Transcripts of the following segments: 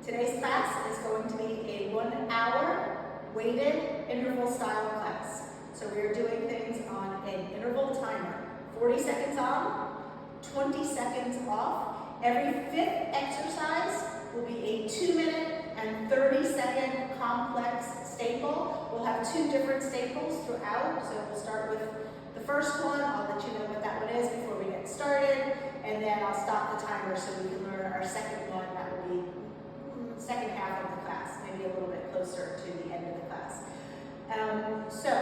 Today's class is going to be a 1 hour weighted interval style class. So we are doing things on an interval timer. 40 seconds on, 20 seconds off. Every fifth exercise will be a 2-minute and 30-second complex staple. We'll have 2 different staples throughout. So we'll start with the first one. I'll let you know what that one is before we get started. And then I'll stop the timer so we can learn our second one. That will be second half of the class, maybe a little bit closer to the end of the class. So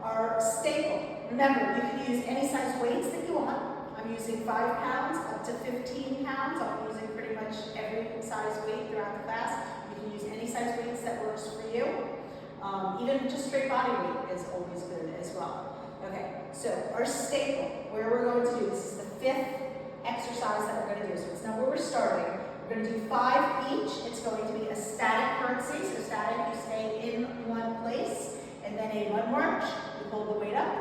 our staple, remember you can use any size weights that you want. I'm using 5 pounds up to 15 pounds. I'll be using pretty much every size weight throughout the class. You can use any size weights that works for you. Even just straight body weight is always good as well. Okay, so our staple, where we're going to do, this is the 5th exercise that we're going to do. So it's not where we're starting. We're going to do 5 each. It's going to be a static curtsy. So static, you stay in one place, and then a mud march. You hold the weight up,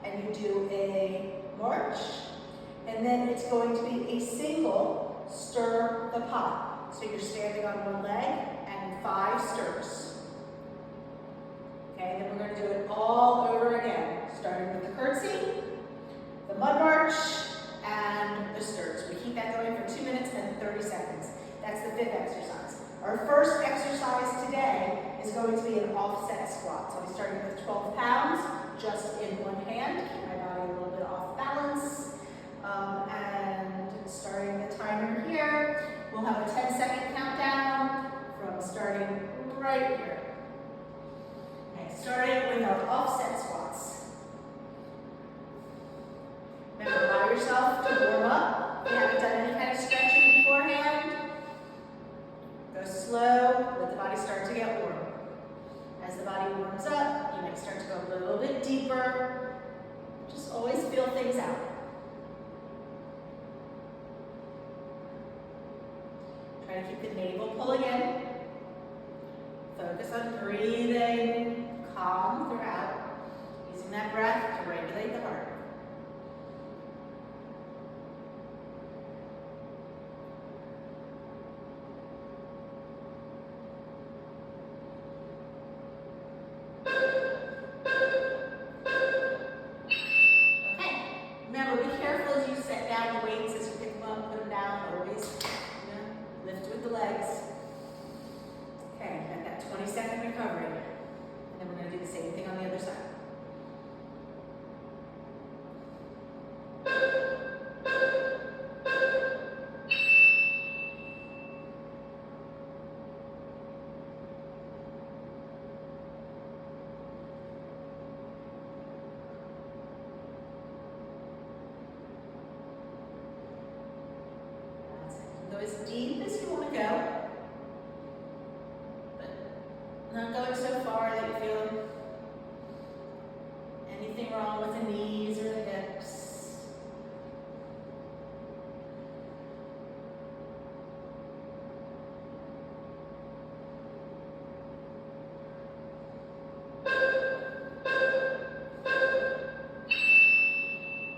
and you do a march, and then it's going to be a single stir the pot. So you're standing on one leg and 5 stirs. Okay, then we're going to do it all over again, starting with the curtsy, the mud march, and the stirs. We keep that going for 2 minutes and 30 seconds. That's the 5th exercise. Our first exercise today is going to be an offset squat. So I'm starting with 12 pounds, just in one hand. Keep my body a little bit off balance. And starting the timer here, we'll have a 10-second countdown from starting right here. Okay, starting with our offset squats. Remember, allow yourself to warm up. If you haven't done any kind of stretching beforehand, go slow, let the body start to get warm. As the body warms up, you might start to go a little bit deeper. Just always feel things out. Try to keep the navel pulling in. Focus on breathing calm throughout, using that breath to regulate the heart. Go as deep as you want to go, but not going so far that you feel anything wrong with the knees or the hips.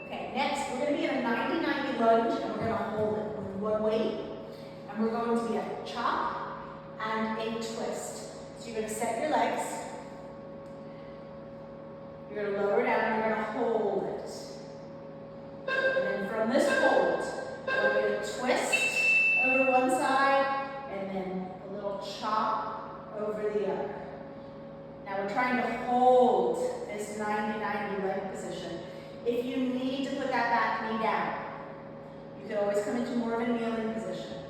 Okay, next we're going to be in a 90-90 lunge, and we're going to hold it with one weight. And we're going to be a chop and a twist. So you're going to set your legs. You're going to lower down and you're going to hold it. And then from this hold, we're going to twist over one side and then a little chop over the other. Now we're trying to hold this 90-90 leg position. If you need to put that back knee down, you can always come into more of a kneeling position.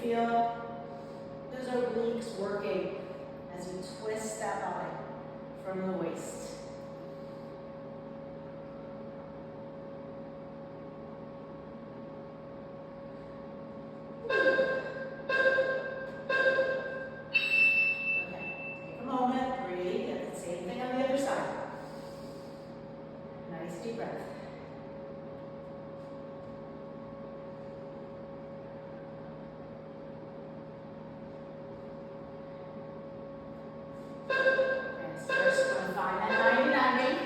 Feel those obliques working as you twist that body from the waist. Okay, take a moment, breathe, and the same thing on the other side. Nice deep breath. First, find that 90-90.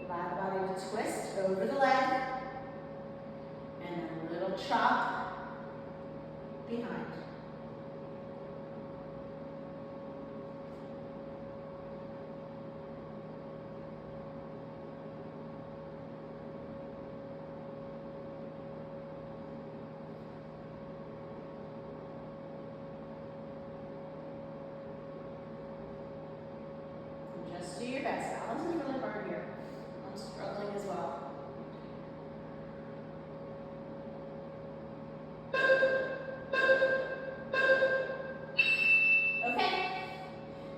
Allow the body to twist over over the leg, and a little chop behind. Just do your best. Balance is really hard here. I'm struggling as well. Okay.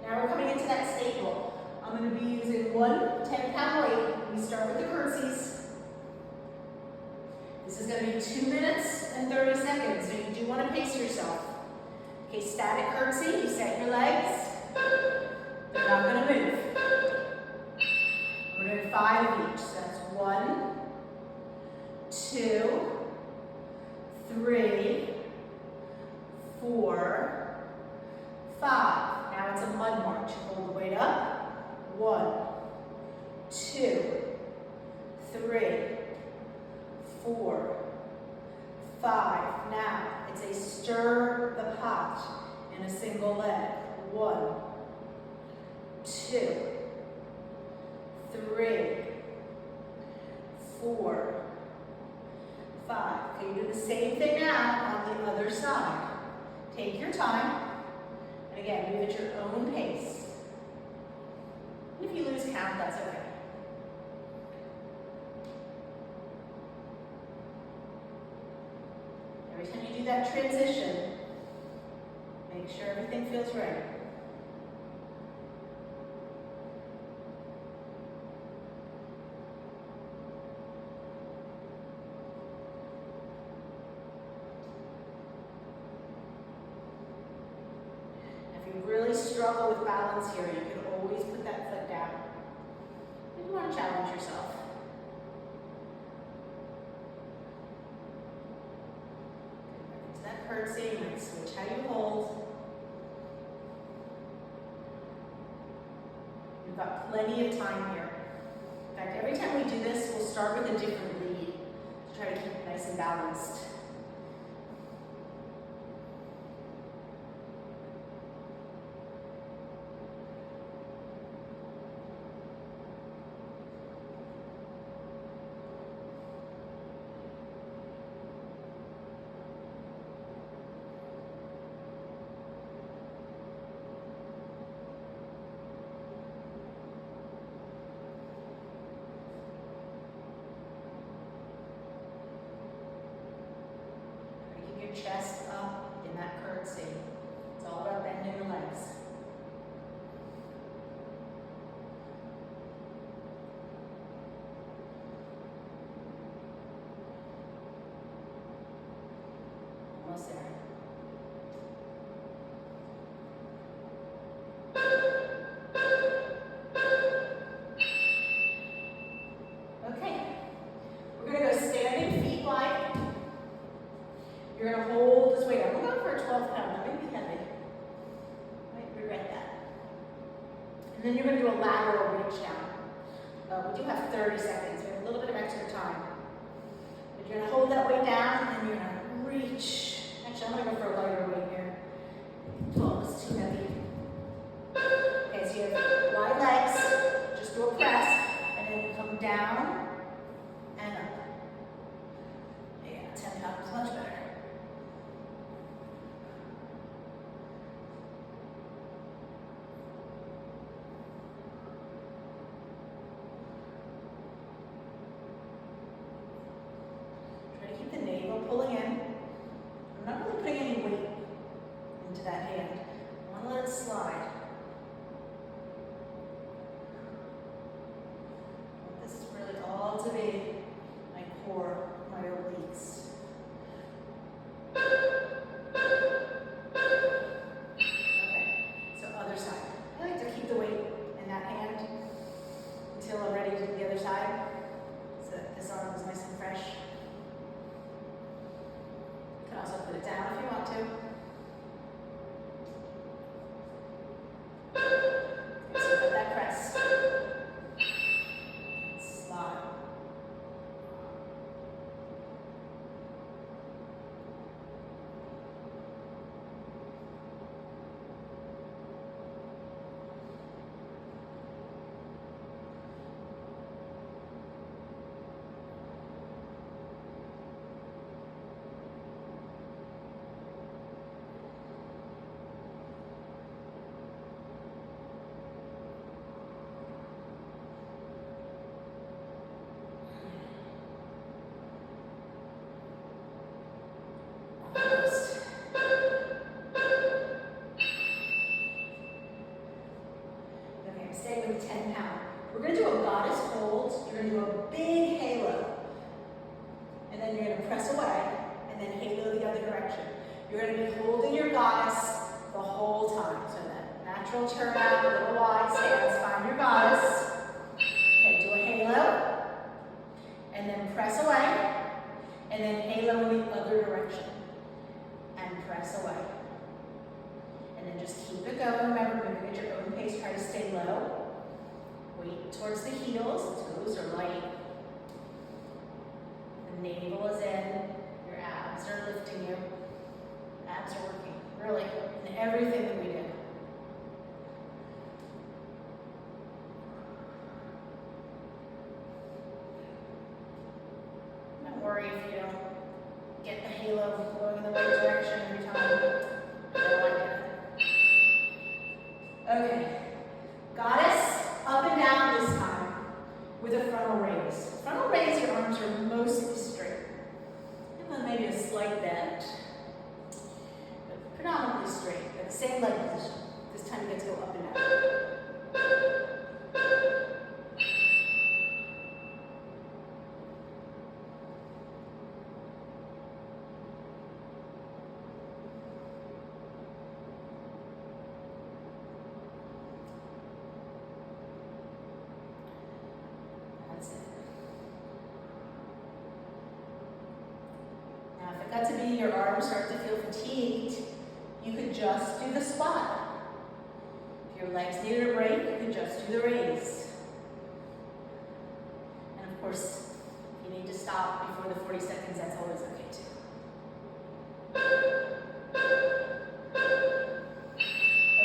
Now we're coming into that staple. I'm going to be using one 10-pound weight. We start with the curtsies. This is going to be 2 minutes and 30 seconds, so you do want to pace yourself. Okay, static curtsy. You set your legs. They're not going to move. We're doing 5 of each. So that's 1, 2, 3, 4, 5. Now it's a mud march. Hold the weight up. 1, 2, 3, 4, 5. Now it's a stir the pot in a single leg. 1, 2, 3, 4, 5. Okay, you do the same thing now on the other side. Take your time, and again, move at your own pace. And if you lose count, that's okay. Every time you do that transition, make sure everything feels right. If you really struggle with balance here, you can always put that foot down. And you want to challenge yourself. To that curtsy, you might switch how you hold. You've got plenty of time here. In fact, every time we do this, we'll start with a different lead to try to keep it nice and balanced. Chest up in that curtsy. It's all about bending the legs. Almost there. Okay. We're going to go standing, feet wide. You're going to hold this weight up. We're going for a 12-pound. That might be heavy. Might regret that. And then you're going to do a lateral reach down. We do have 30 seconds. We have a little bit of extra time. But you're going to hold that weight down and you're going to reach. Actually, I'm going to go for a lighter weight here. 12 is too heavy. Okay, so you have wide legs. Just do a press. And then you come down and up. Yeah, 10 pounds is much better. Pulling in. I'm not really putting any weight into that hand. I want to let it slide. This is really all to be my core, my obliques. Okay, so other side. I like to keep the weight in that hand until I'm ready to do the other side, so that this arm is nice and fresh. You can also put it down if you want to. Okay, so put that press. Slide. hold. You're going to do a big halo. And then you're going to press away, and then halo the other direction. You're going to be holding your goddess the whole time. So that natural turn out, little wide stance, find your goddess. Okay, do a halo, and then press away, and then halo in the other direction, and press away. And then just keep it going. Remember, moving at your own pace, try to stay low. Weight towards the heels, toes are light. The navel is in, your abs are lifting you. Abs are working, really, in everything that we do. Don't worry if you don't get the halo going in the right direction every time. Okay, goddess, up and down this time with a frontal raise. Frontal raise, your arms are mostly straight. And then maybe a slight bend, but predominantly straight, at the same leg position. This time you get to go up and down. Got to be your arms start to feel fatigued, you could just do the squat. If your legs needed a break, you could just do the raise. And of course, if you need to stop before the 40 seconds, that's always okay too.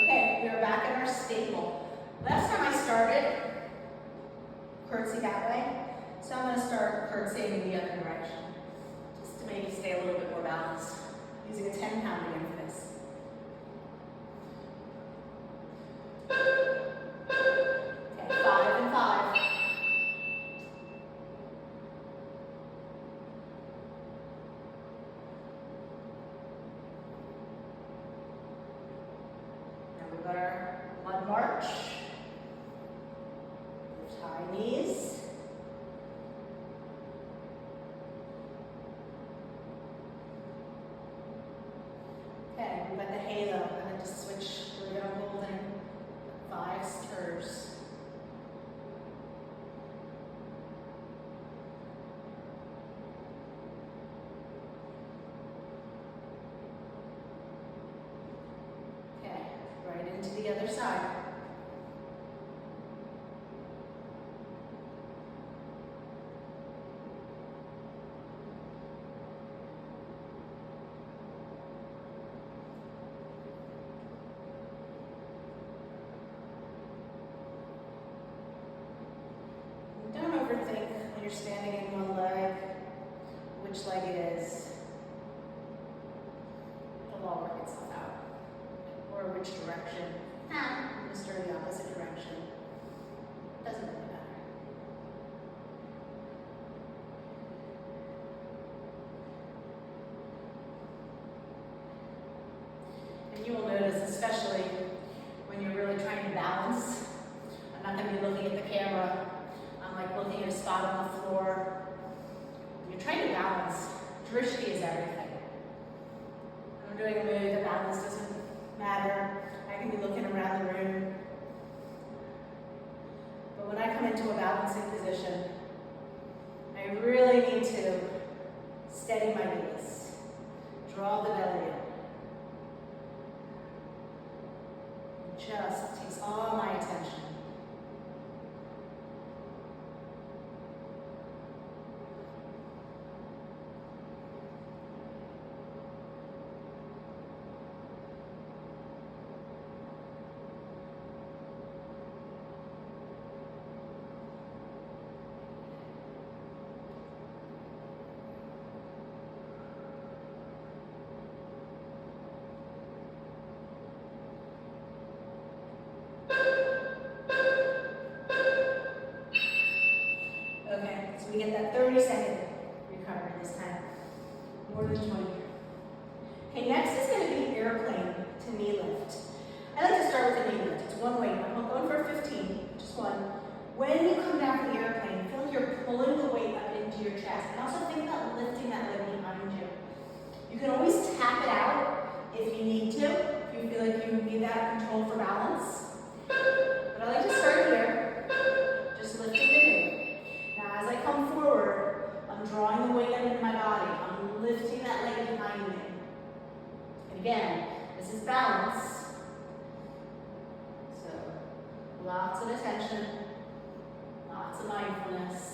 Okay, we're back in our stable. Last time I started, curtsy that way, so I'm going to start curtsying in the other direction. Maybe stay a little bit more balanced. Using a 10-pound again for this. Okay, 5 and 5. Now we've got our mud march. Lift high knees. Okay, we've got the halo, and then just switch. We're going to hold in 5 stirs. Okay, right into the other side. Don't overthink when you're standing in one leg, which leg it is. It'll all work itself out. Or which direction. I'm going to stir the opposite direction. Doesn't really matter. And you will notice, especially when you're really trying to balance, I'm not going to be looking at the camera. I'm like looking at a spot on the floor. When you're trying to balance, drishti is everything. When I'm doing a move, the balance doesn't matter. I can be looking around the room. But when I come into a balancing position, I really need to steady my gaze. Draw the belly in. It just takes all my attention. Okay, so we get that 30-second recovery this time. More than 20. Okay, next is going to be airplane to knee lift. I like to start with the knee lift. It's one weight. I'm going for 15, just one. When you come down from the airplane, And also think about lifting that leg behind you. You can always tap it out if you need to, if you feel like you need that control for balance. But I like to start here, just lifting the knee. Now as I come forward, I'm drawing the weight up into my body. I'm lifting that leg behind me. And again, this is balance. So lots of attention, lots of mindfulness.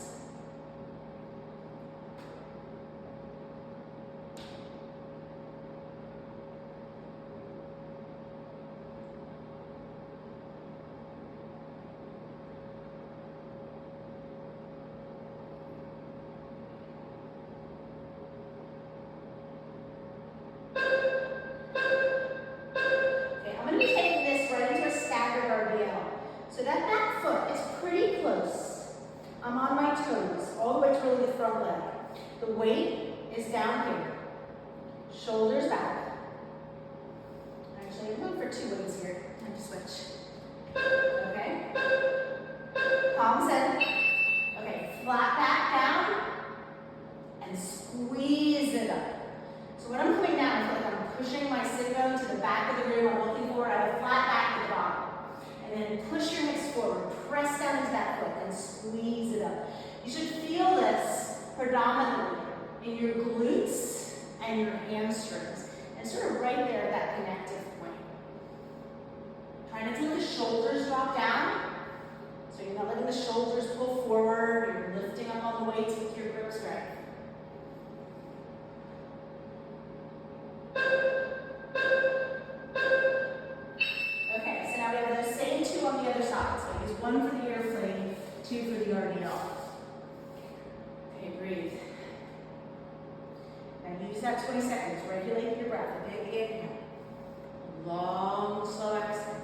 So that back foot is pretty close. I'm on my toes, all the way to really the front leg. The weight is down here. Shoulders back. Actually, I'm going for 2 weights here. Time to switch. Okay. Palms in. Okay, flat back down. And squeeze it up. So when I'm coming down, I feel like I'm pushing my sit bone to the back of the room. I'm looking forward. I have a flat back at the bottom. And then push your hips forward, press down into that foot, and squeeze it up. You should feel this predominantly in your glutes and your hamstrings, and sort of right there at that connective point. Try not to let the shoulders drop down, so you're not letting the shoulders pull forward, you're lifting up on the weights with your grip strength. On the other side, so use 1 for the airplane, 2 for the RDL. Okay, breathe. Now use that 20 seconds, regulate your breath. Big inhale, long, slow exhale.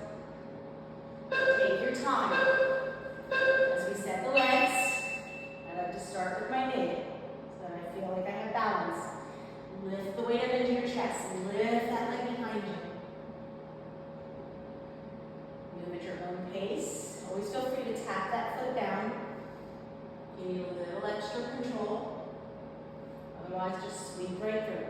Take your time. As we set the legs, I like to start with my knee, so that I feel like I have balance. Lift the weight up into your chest, lift that leg behind you. Move at your own pace. Always feel free to tap that foot down. You need a little extra control. Otherwise, just sweep right through.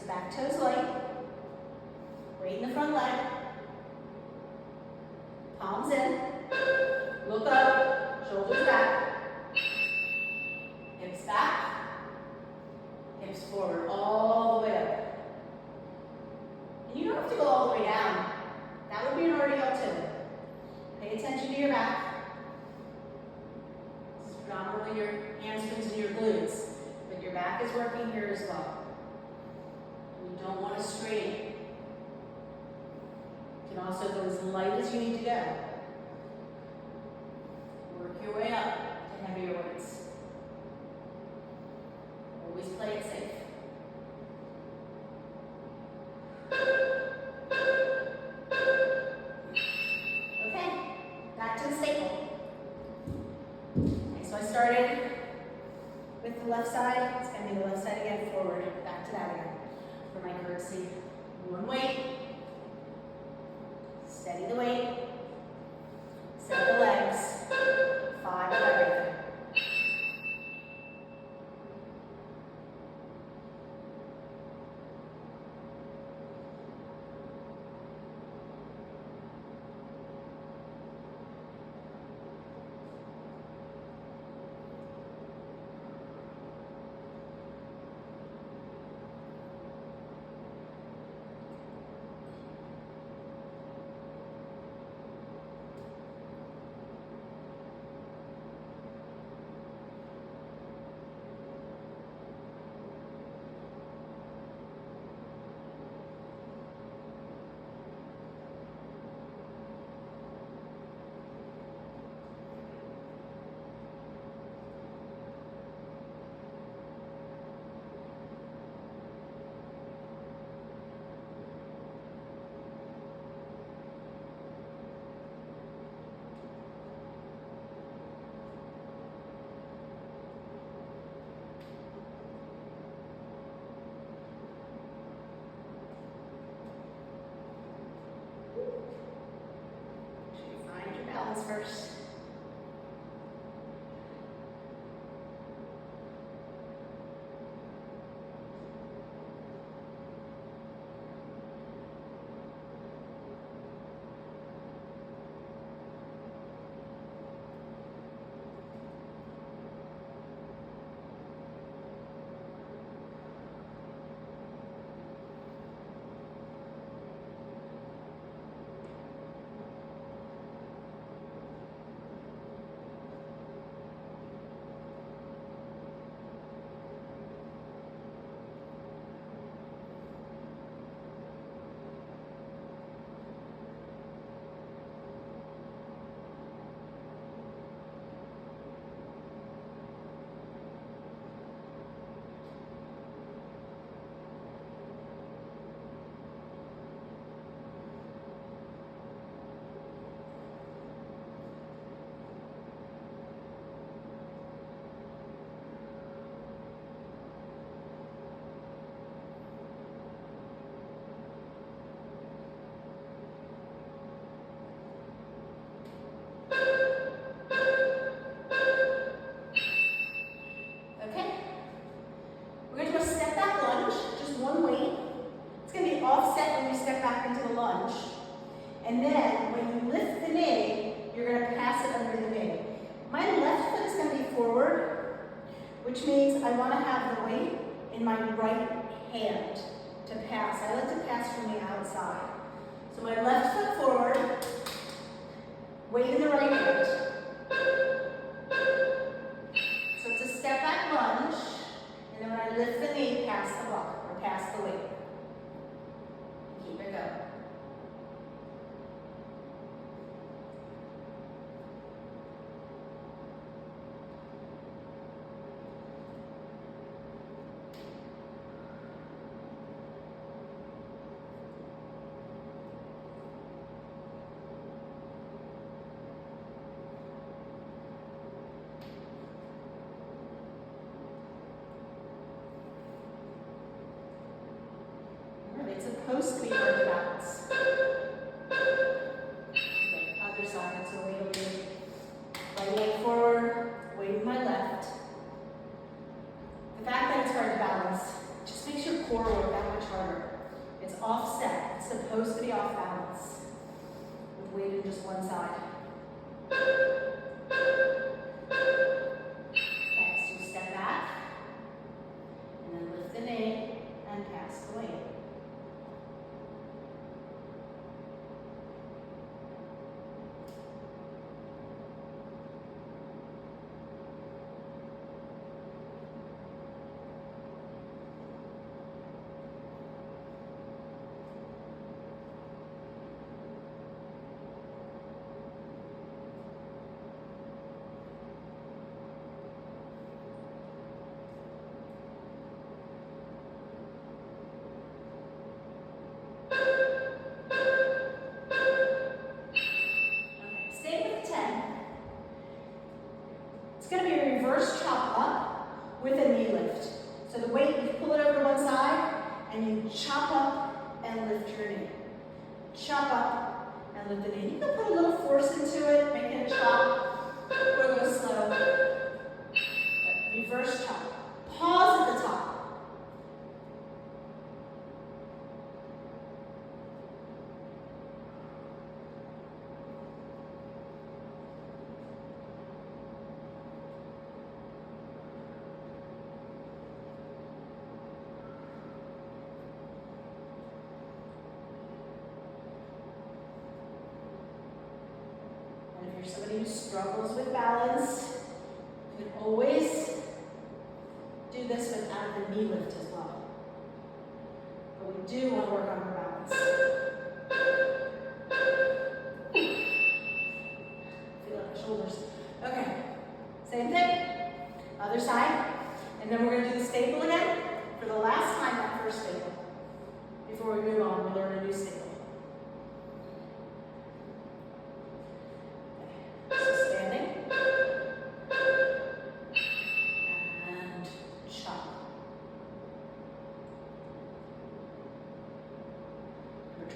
Back toes light, weight in the front leg, palms in, look up, shoulders back, hips back, hips forward, all the way up. And you don't have to go all the way down. That would be an RDL too. Pay attention to your back. This is predominantly your hamstrings and your glutes, but your back is working here as well. You don't want to strain. You can also go as light as you need to go. Work your way up to heavier weights. Always play it safe. Okay, back to the staple. Okay, so I started with the left side. It's going to be the left side again, forward. Back to that again. For my curtsy, 1 weight, steady the weight, set the legs, 5 of everything. first. And then when you lift the knee, you're going to pass it under the knee. My left foot is going to be forward, which means I want to have the weight in my right hand to pass. I like to pass from the outside. So my left foot forward, weight in the right hand. So it's a step back lunge, and then when I lift the knee, pass the block, or pass the weight. Keep it going. It's supposed to be hard to balance. Okay, other side, so weight will be right leg forward, weight in my left. The fact that it's hard to balance just makes your core work that much harder. It's offset. It's supposed to be off balance with weight in just one side. Okay, so you step back and then lift the knee and pass the weight. It's going to be a reverse chop up with a knee lift. So the weight, you pull it over to one side, and you chop up and lift your knee. Chop up and lift the knee. You can put a little force into it, make it a chop, or go slow. Reverse chop. Pause at the top. If you're somebody who struggles with balance, you can always do this without the knee lift as well. But we do want to work on our balance. Feel like my shoulders. Okay, same thing. Other side. And then we're going to do the staple again for the last time, that first staple. Before we move on, we learn a new staple.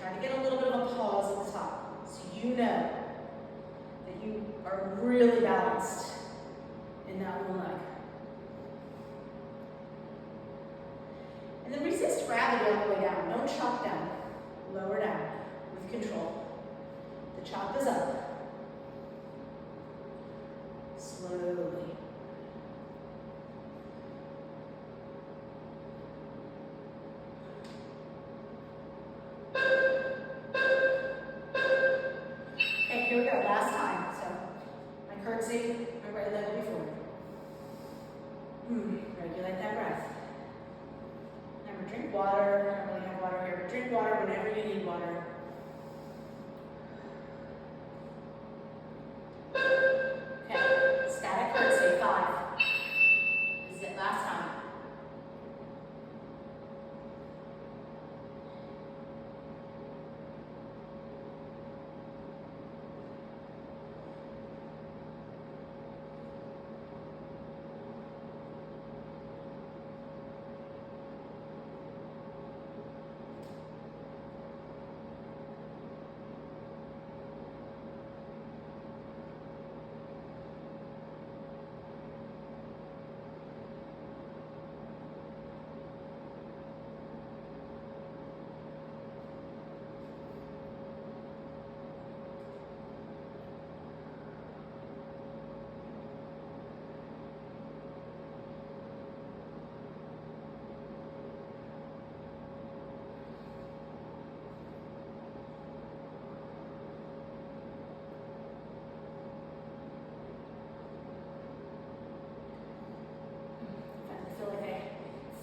Try to get a little bit of a pause at the top, so you know that you really balanced in that one leg. And then resist gravity all the way down. Don't chop down. Lower down with control. The chop is up. Slowly. Okay, here we go, last time. So, my curtsy, my right leg will be forward. Regulate that breath. Remember, drink water. I don't really have water here, but drink water whenever you need water. Okay, static curtsy, 5. This is it, last time.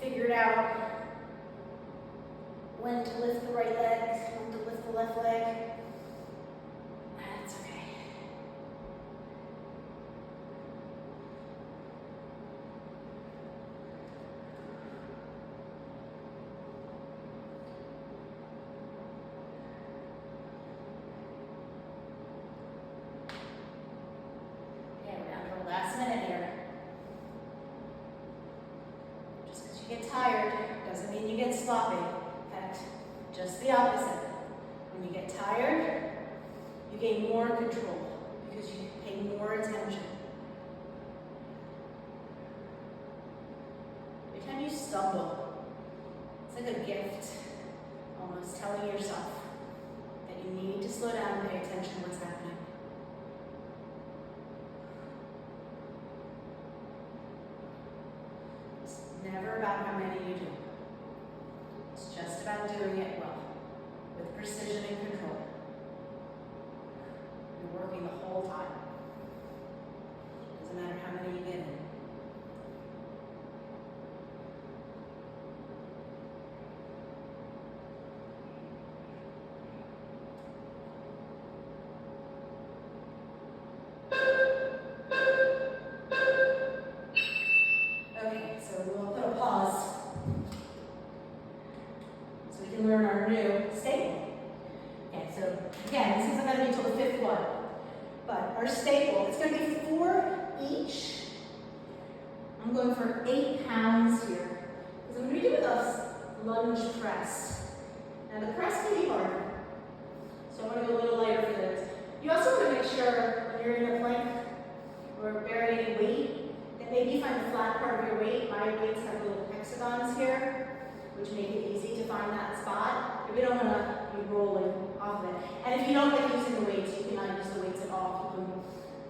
Figured out when to lift the right leg, when to lift the left leg. That's okay. Okay, we're down to the last minute here. Get tired doesn't mean you get sloppy. In fact, just the opposite. When you get tired, you gain more control because you pay more attention. Every time you stumble, it's like a gift, almost telling yourself that you need to slow down and pay attention to what's happening. Never about how many you do. It's just about doing it well, with precision and control. You're working the whole time. Doesn't matter how many you get in. Learn our new staple. Okay, so again, this isn't going to be until the 5th one, but our staple, it's going to be 4 each. I'm going for 8 pounds here, because I'm going to be doing a lunge press. Now the press can be harder, so I'm going to go a little lighter for this. You also want to make sure when you're in a plank or bearing any weight, that maybe you find the flat part of your weight. My weights have little hexagons here, which make it easy to find that spot. If you don't want to be rolling off of it. And if you don't like using the weights, you cannot use the weights at all. Keep them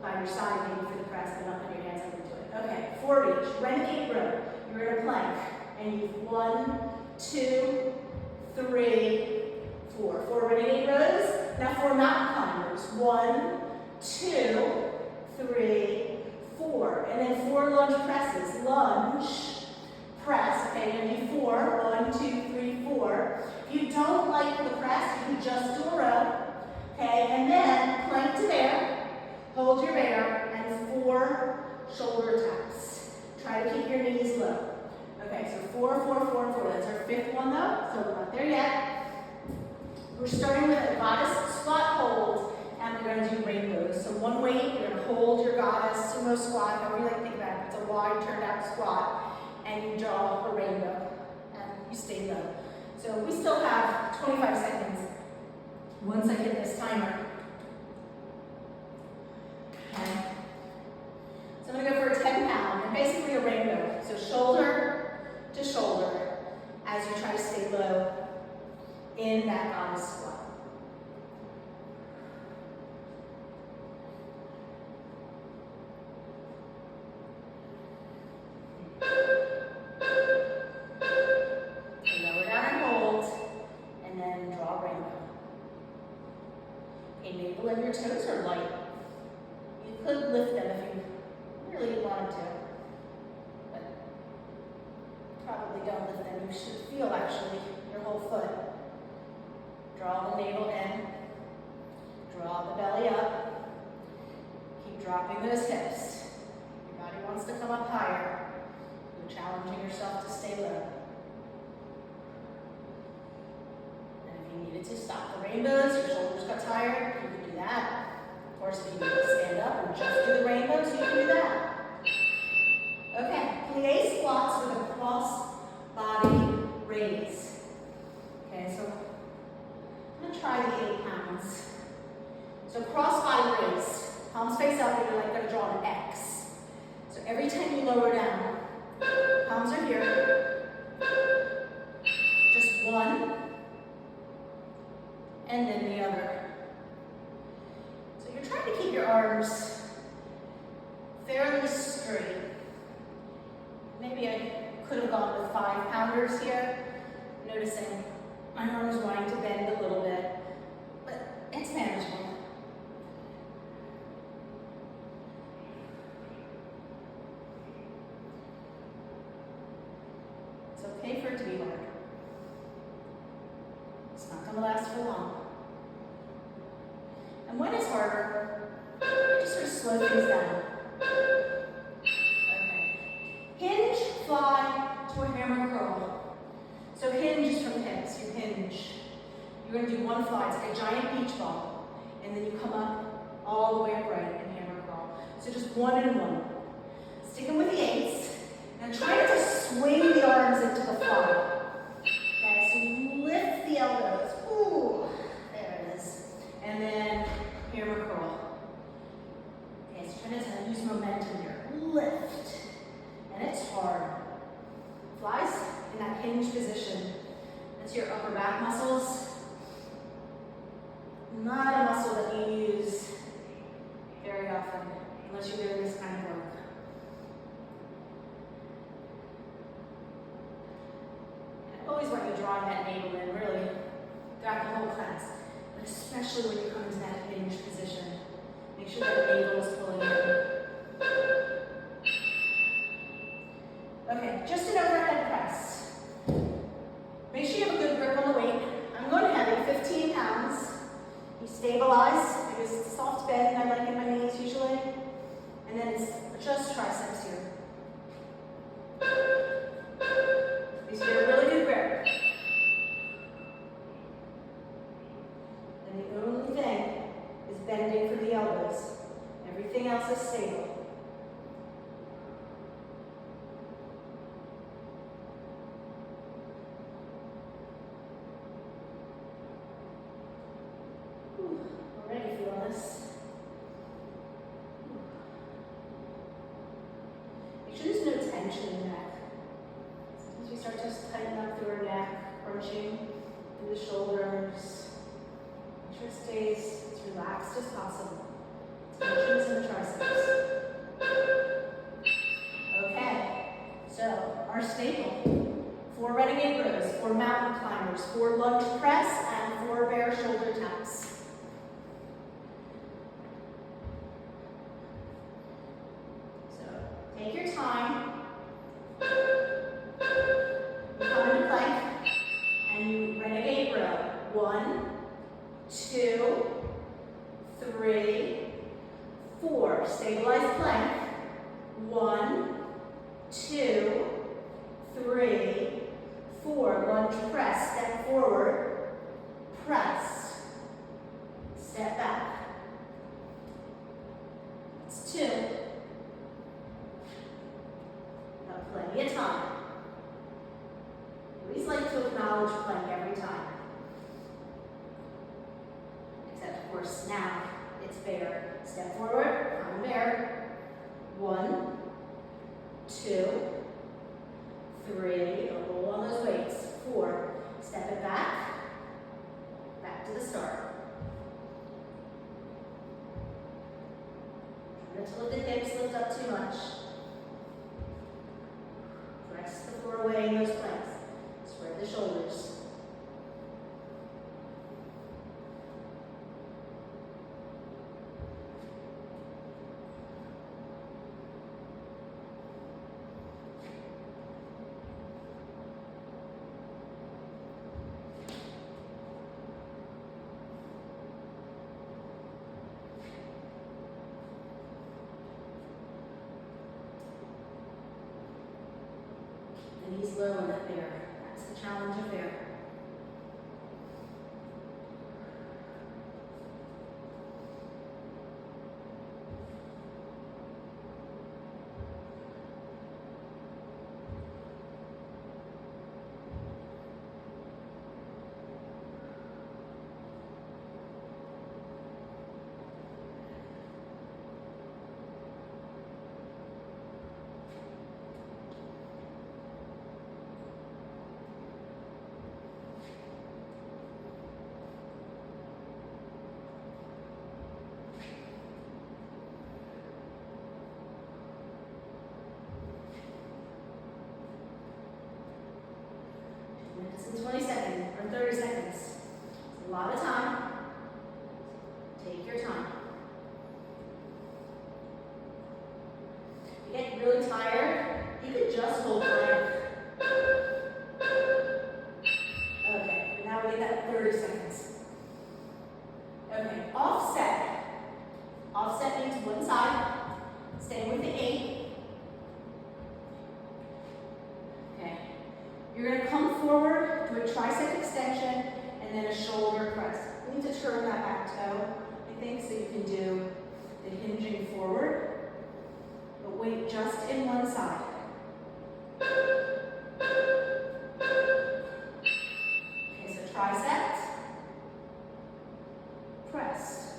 by your side, maybe for the press, but not put your hands up into it. Okay, 4 each. Renegade row. You're in a plank. And you've 1, 2, 3, 4. 4 renegade rows. Now 4 mountain climbers. 1, 2, 3, 4. And then 4 lunge presses. Lunge, press, okay, you're going to do 4, 1, 2, 3, 4. If you don't like the press, you can just do a row, okay, and then plank to bear, hold your bear, and 4 shoulder taps. Try to keep your knees low. Okay, so 4, 4, 4, and 4. That's our 5th one though, so we're not there yet. We're starting with a goddess squat hold, and we're going to do rainbows. So 1 weight, you're going to hold your goddess sumo squat, however you like to think about it. It's a wide turned out squat. And you draw a rainbow, and you stay low. So we still have 25 seconds once I hit this timer. Okay. they don't lift them. You should feel actually your whole foot. Draw the navel in. Draw the belly up. Keep dropping those hips. Your body wants to come up higher. You're challenging yourself to stay low. And if you needed to stop the rainbows, your shoulders got tired, you can do that. Of course, if you need to stand up and just do the rainbows, you can do that. Okay, plie squats with a cross body raise. Okay, so I'm going to try the 8 pounds. So cross body raise. Palms face up and you're like going to draw an X. So every time you lower down, palms are here. Just one. And then the other. So you're trying to keep your arms fairly straight. Maybe I could have gone with 5-pounders here. Noticing my arms wanting to bend a little bit, but it's manageable. It's okay for it to be hard. It's not going to last for long. And when it's harder, just sort of slow things down. Okay. Hinge, fly to a hammer curl. So hinge is from the hips, you hinge. You're going to do one fly, it's like a giant beach ball. And then you come up all the way upright and hammer curl. So just one and one. Sticking with the 8s. And try not to swing the arms into the fly. Okay, so you lift the elbows. Ooh, there it is. And then hammer curl. Okay, so try not to use momentum here. Lift. And it's hard. Flies in that hinge position. That's your upper back muscles. Not a muscle that you use very often, unless you're doing this kind of work. And I always want you drawing that navel in, really, throughout the whole class, but especially when you come into that hinge position. Make sure that navel is pulling in. Okay, just an overhead press. Make sure you have a good grip on the weight. I'm going to have 15 pounds. You stabilize, because it's a soft bend I like in my knees usually. And then it's just triceps here. You should get a really good grip. And the only thing is bending for the elbows. Everything else is stable. Already feel this. Make sure there's no tension in the neck. Sometimes we start to tighten up through our neck, crunching through the shoulders. Make sure it stays as relaxed as possible. Tensions in the triceps. Okay, so our staple. 4 renegade rows, 4 mountain climbers, 4 lunge press, and 4 bare shoulder taps. Take your time. You come into plank and you renegade row. 1, 2, 3, 4. Stabilize plank. 1, 2, 3, 4. Lunge press. Step forward. Press. Step back. It's 2. Plenty of time. We always like to acknowledge plank every time. Except, of course, now it's bare. Step forward, come bare. 1, 2, 3. Don't roll on those weights. 4. Step it back. Back to the start. Try not to let the hips lift up too much. Press the floor away in those planks. Spread the shoulders. Knees low in that bear. That's the challenge of bear. In 20 seconds or 30 seconds. It's a lot of time. Take your time. If you get really tired, you could just hold plank. Okay, now we get that 30 seconds. Okay, offset. Offset means one side. Stay with the 8. You're going to come forward, do a tricep extension, and then a shoulder press. You need to turn that back toe, I think, so you can do the hinging forward. But weight just in one side. Okay, so tricep, press.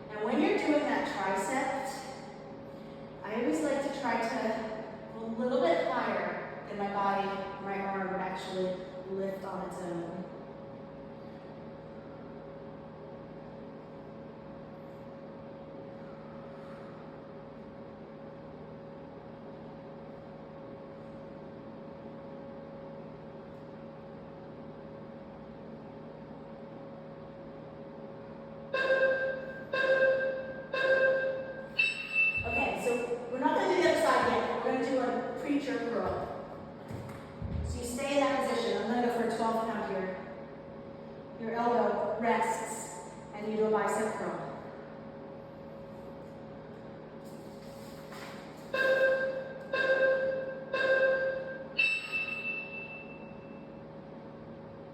Now when you're doing that tricep, I always like to try to a little bit higher than my body, my arm would actually lift on its own. Okay, so we're not going to do the other side yet. We're going to do a preacher curl. So you stay in that position. I'm going to go for a 12 count here. Your elbow rests, and you do a bicep curl.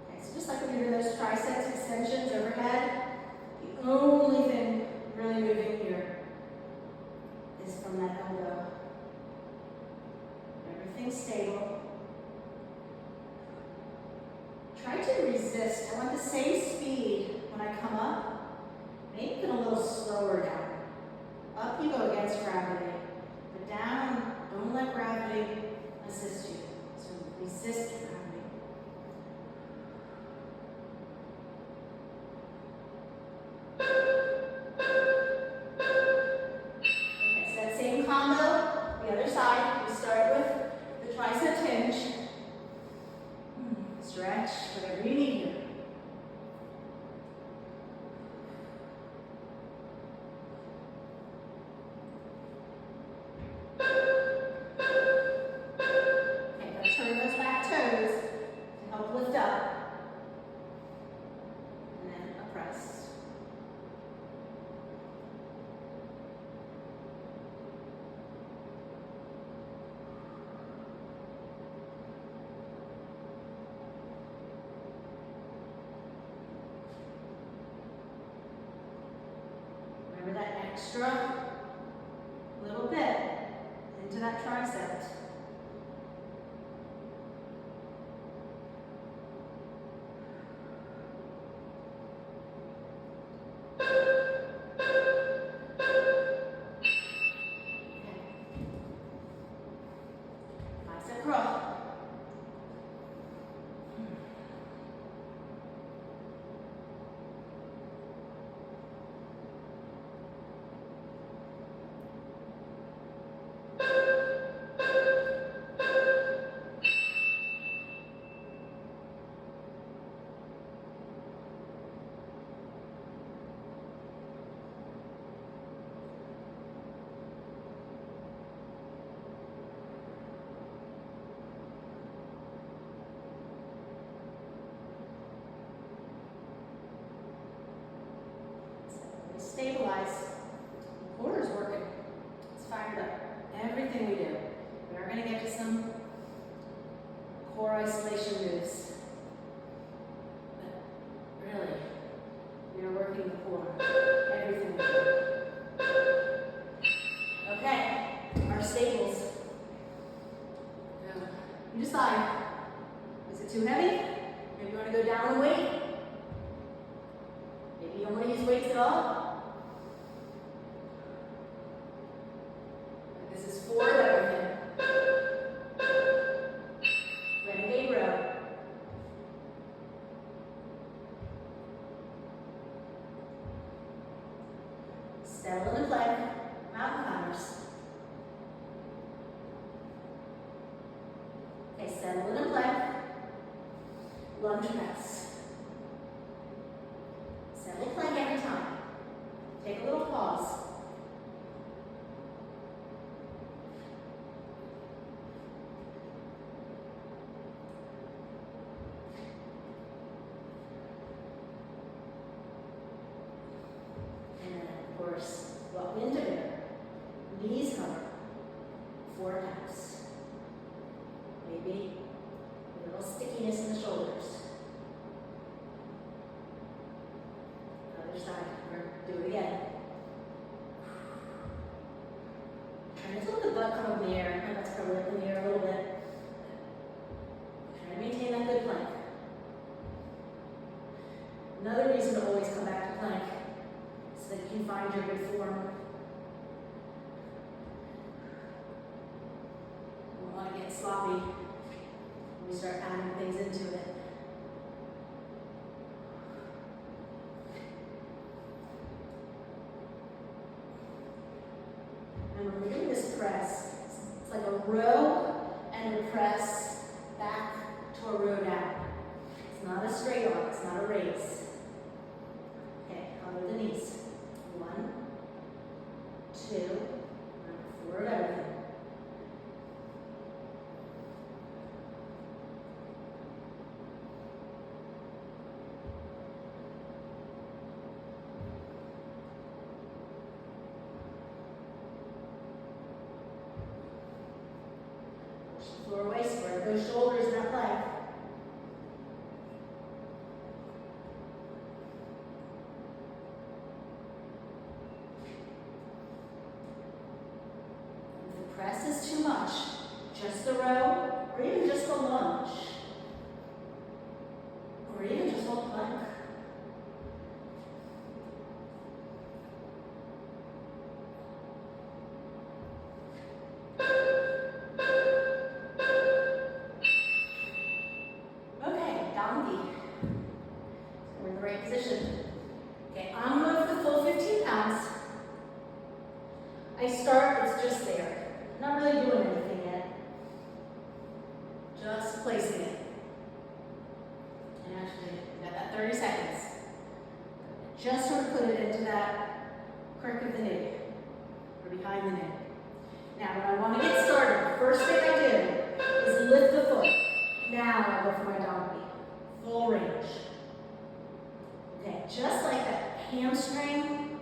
Okay, so just like when you're doing those triceps extensions overhead, the only thing really moving here is from that elbow. Everything's stable. Try to resist. I want the same speed when I come up. Make it a little slower down. Up you go against gravity. But down, don't let gravity assist you. So resist gravity. Stretch, whatever you need here. Okay, gotta turn those back toes to help lift up. And then a press. Remember that extra little bit into that tricep. Bicep curl. Stabilize. The core is working. It's fired up. Everything we do. decide. Is it too heavy? Maybe you want to go down in weight. Maybe you don't want to use weights at all. This is for everything. Renegade row. Settle in a plank. Mountain climbers. Okay, settle in a plank. Lunge press. Settle plank every time. Take a little pause. And then, of course, walk into bear. Knees cover. 4 counts. Maybe a little stickiness in the shoulders. Other side, or do it again. And just let the butt come up in the air. My butt's probably up in the air a little bit. Try to maintain that good plank. Another reason to always come back to plank so that you can find your good form. You don't want to get sloppy when we start adding things into it. And when we're doing this press, it's like a row and a press back to a row down. It's not a straight arm, it's not a raise. Okay, cover the knees. 1, 2, forward everything. Floor waist, spread those shoulders in that plank. If the press is too much, just the row, or even just the lunge, or even just hold plank. Position. Okay, I'm going for the full 15 pounds. I start, it's just there. Not really doing anything yet. Just placing it. And actually, we got that 30 seconds. Just sort of put it into that crick of the knee, or behind the knee. Now, when I want to get started, the first thing I do is lift the foot. Now I go for my donkey. Full range. Okay, just like that hamstring,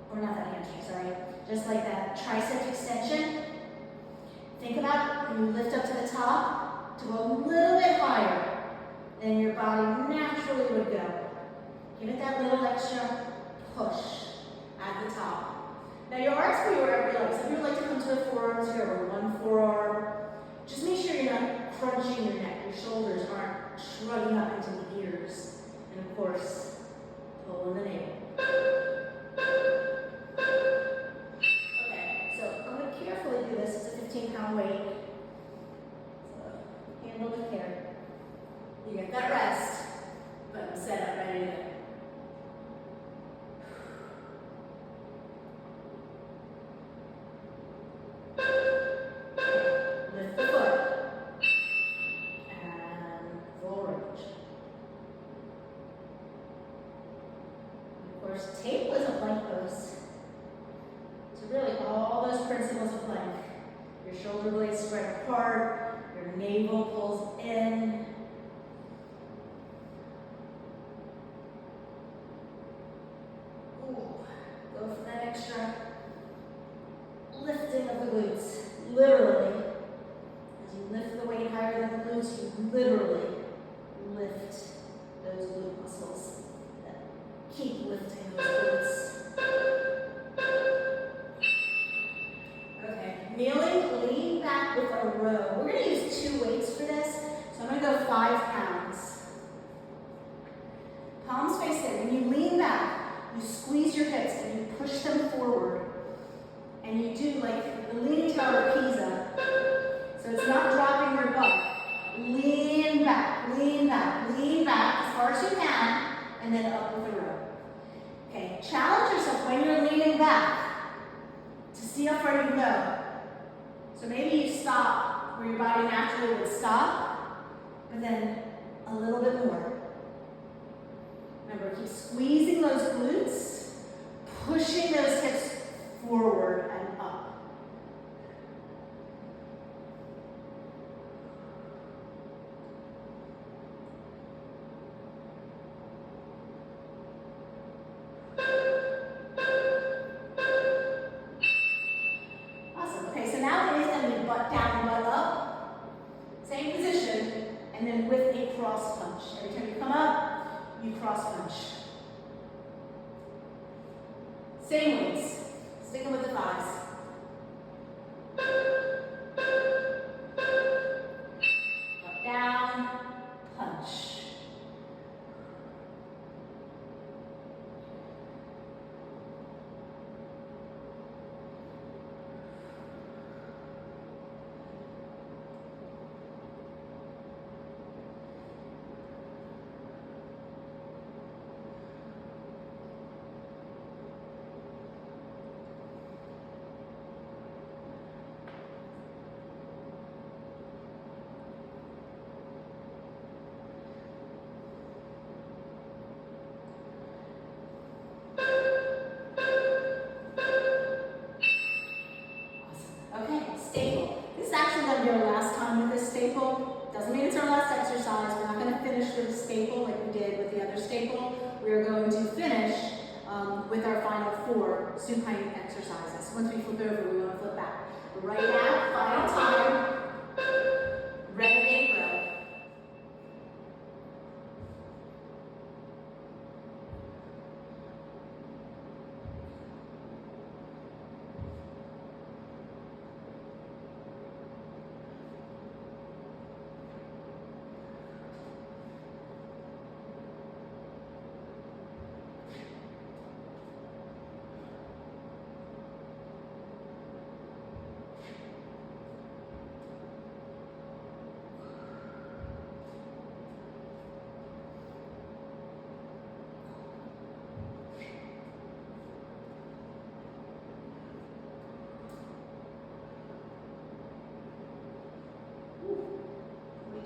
or not that hamstring, sorry, just like that tricep extension. Think about when you lift up to the top, to go a little bit higher than your body naturally would go. Give it that little extra push at the top. Now your arms can be wherever you like. Some people like to come to the forearms here, or one forearm. Just make sure you're not crunching your neck. Your shoulders aren't shrugging up into the ears. And of course, pull in the navel. Okay, so I'm going to carefully do this. It's a 15-pound weight. So handle with care. You get that rest, but I'm set up, ready to go. Lift the foot. And full range. Of course, table is a plank pose. So really all those principles of plank. Your shoulder blades spread apart, your navel pulls in. Ooh, go for that extra lifting of the glutes. Literally, as you lift the weight higher than the glutes, you literally lift those glute muscles. Keep lifting those glutes. Okay, Kneeling, lean back with a row. We're going to use 2 weights for this, so I'm going to go 5 pounds. Palms face in. When you lean back, you squeeze your hips and you push them forward. And you do like the Leaning Tower of Pisa. So it's not dropping your butt. Lean back, lean back, lean back as far as you can, and then up with a row. Okay, challenge yourself when you're leaning back to see how far you can go. So maybe you stop where your body naturally would stop, but then a little bit more. Remember, keep squeezing those glutes, pushing those hips forward and up. Awesome. Okay, so now it is going to be butt down, butt up. Same position, and then with a cross punch. Every time you come up, you cross punch. Same weights. Sticking with the 5s. Up, down, punch. Staple. This is actually going to be our last time with this staple. Doesn't mean it's our last exercise. We're not going to finish with the staple like we did with the other staple. We are going to finish with our final 4 supine exercises. Once we flip over, we want to flip back. But right now, final time, renegade row.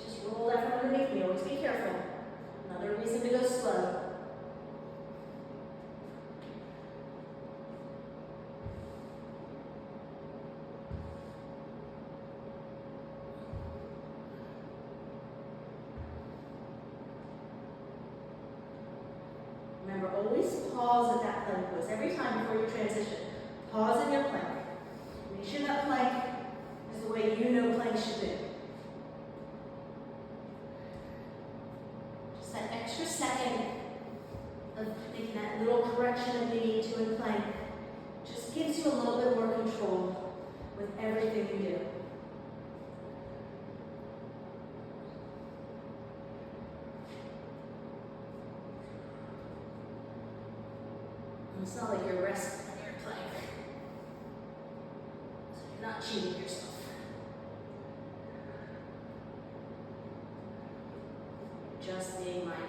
Just roll that from underneath me. Always be careful. Another reason to go slow. Remember, always pause at that plank pose. Every time before you transition, pause in your plank. Make sure that plank is the way you know plank should be. That extra second of making that little correction that we need to in plank just gives you a little bit more control with everything you do. And it's not like you're resting on your plank, so you're not cheating yourself. Just being mindful.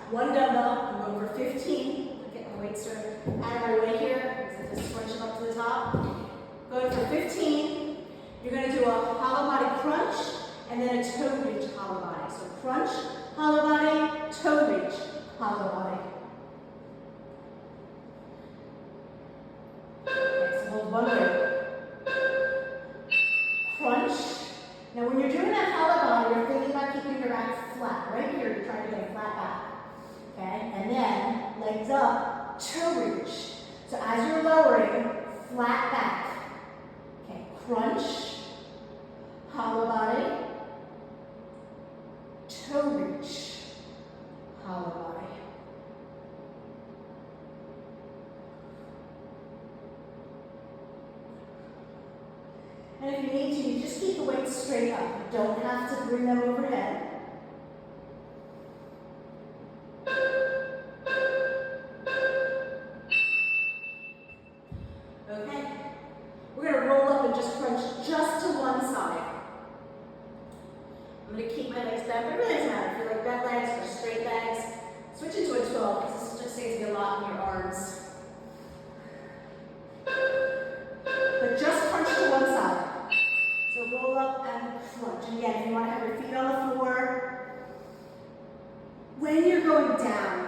One dumbbell, I'm going for 15. Get my weights out of my way here, because if this is So crunch, hollow body, toe reach, hollow body. Okay, so hold one way. Crunch. Now when you're doing that hollow body, you're thinking about keeping your back flat. Right here, you're trying to get a flat back. Okay, and then legs up, toe reach. So as you're lowering, flat back. Okay, crunch, hollow body, toe reach, hollow body. And if you need to, you just keep the weights straight up. You don't have to bring them overhead. Okay, we're going to roll up and just crunch just to one side. I'm going to keep my legs bent, but it really doesn't matter if you like bent legs or straight legs. Switch into a 12 because this just saves you a lot in your arms. But just crunch to one side. So roll up and crunch. And again, if you want to have your feet on the floor, when you're going down,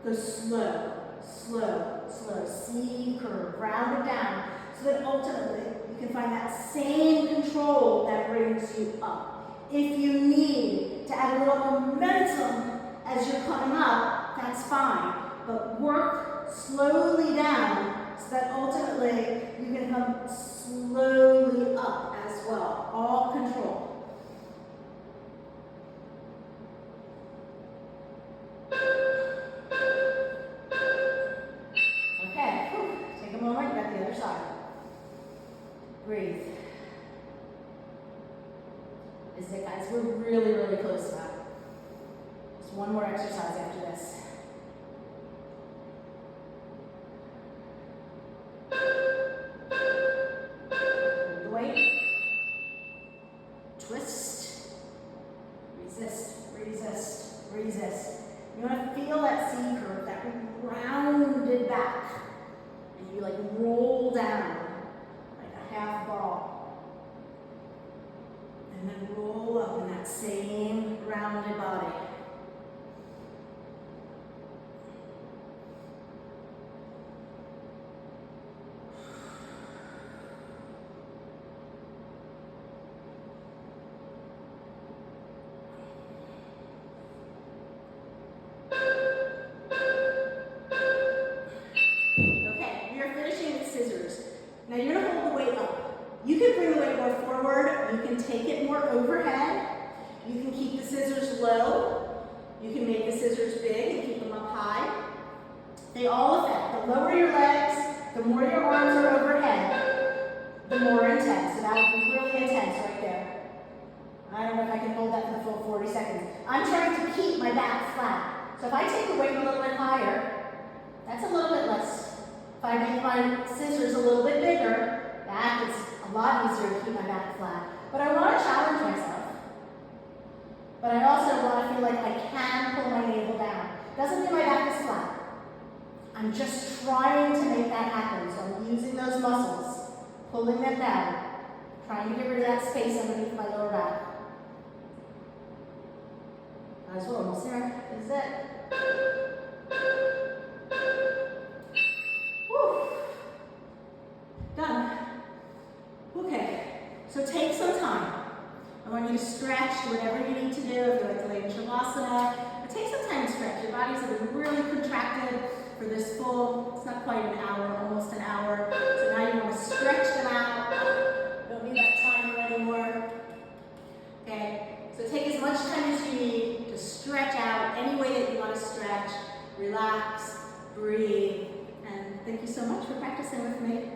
go slow, slow, slow. C curve, round it down, so that ultimately you can find that same control that brings you up. If you need to add a little momentum as you're coming up, that's fine. But work slowly down so that ultimately you can come slowly up as well. All control. Okay, take a moment, got the other side. Breathe. This is it, guys. We're really, really close now. Just one more exercise after this. Hold the weight. Twist. Resist, resist, resist. You want to feel that C curve, that rounded back. And you like roll down like a half ball. And then roll up in that same rounded body. Okay, we are finishing with scissors. Now you're going to hold the weight up. You can bring the weight more forward, you can take it more overhead, you can keep the scissors low, you can make the scissors big and keep them up high. They all affect. The lower your legs, the more your arms are overhead, the more intense. So that would be really intense right there. I don't know if I can hold that for the full 40 seconds. I'm trying to keep my back flat. So if I take the weight a little bit higher, that's a little bit less. If I make my scissors a little bit bigger, that is a lot easier to keep my back flat. But I want to challenge myself. But I also want to feel like I can pull my navel down. Doesn't mean my back is flat. I'm just trying to make that happen. So I'm using those muscles, pulling them down, trying to get rid of that space underneath my lower back. Guys, we're almost there. This is it. Woo. Done. Okay, so take some time. I want you to stretch, do whatever you need to do. If you like to lay in Shavasana, but take some time to stretch. Your bodies have been really contracted for this full, it's not quite an hour, almost an hour. So now you want to stretch them out. Don't need that timer anymore. Okay, so take as much time as you need to stretch out any way that you want to stretch. Relax, breathe, and thank you so much for practicing with me.